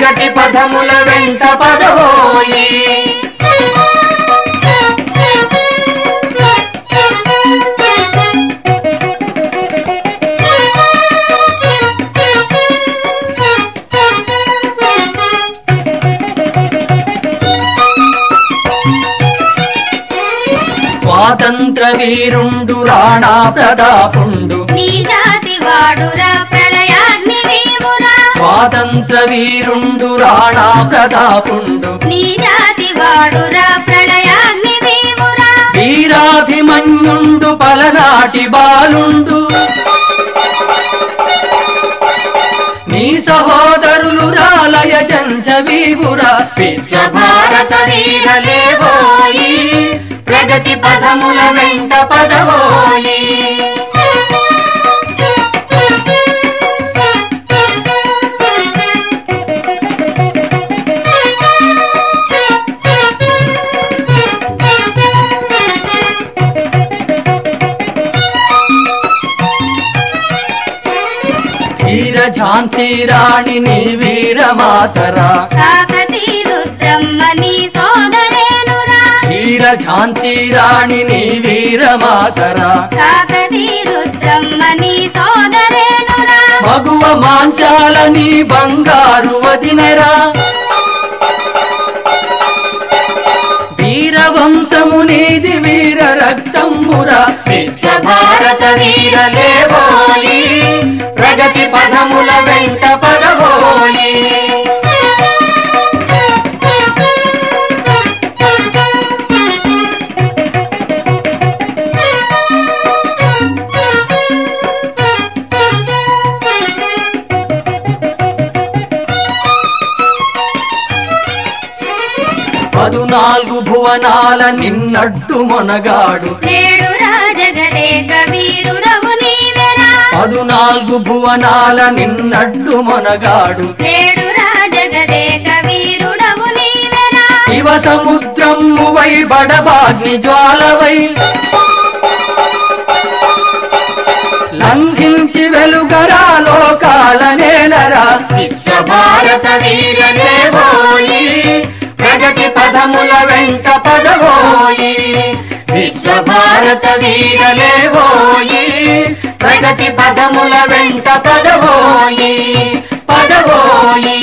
ప్రగతి పదముల వెంట పదవోయి స్వాతంత్ర వీరుండు రాణా ప్రతాపుండు నీ జాతి వాడురా ప్రళయాగ్ని వీరురా స్వాతంత్ర వీరుండు రాణా ప్రతాపుండు నీ జాతి వాడురా ప్రళయాగ్ని వీరురా వీరాభిమన్యుండు పలనాటి బాలుండు నీ సహోదరులు రాలయ జంచ వీవురా విశ్వభారత వీరలేవోయి ప్రగతి పదముల వెంట పదవోయి వీర ఝాన్సీ రాణి నీ వీరమాతరా కాకతీయ రుద్రమ్మ నీ సోదరేనురా వీర ఝాన్సీ రాణి నీ వీరమాతరా కాకతీయ రుద్రమ్మ నీ సోదరేనురా మగువ మాంచాల నీ బంగారు వదినరా వీరవంశము నీది వీర రక్తమురా విశ్వభారత వీరలేవోయి ప్రగతి పదముల వెంట పదవోయి పదునాలుగు భువనాల నిన్నడ్డు మొనగాడు నేడు రాజగదేక వీరుడవు నీవెరా పదునాలుగు భువనాల నిన్నడ్డు మొనగాడు నేడు రాజగదేక వీరుడవు నీవెరా శివ సముద్రమువై బడబాగ్ని జ్వాలవై లంఘించి వెలుగరా లోకాల నేలరా విశ్వభారత వీరలేవోయి ప్రగతి పదముల వెంట పదవోయి విశ్వభారత వీరలేవోయి ప్రగతి పదముల వెంట పదవోయి పదవోయి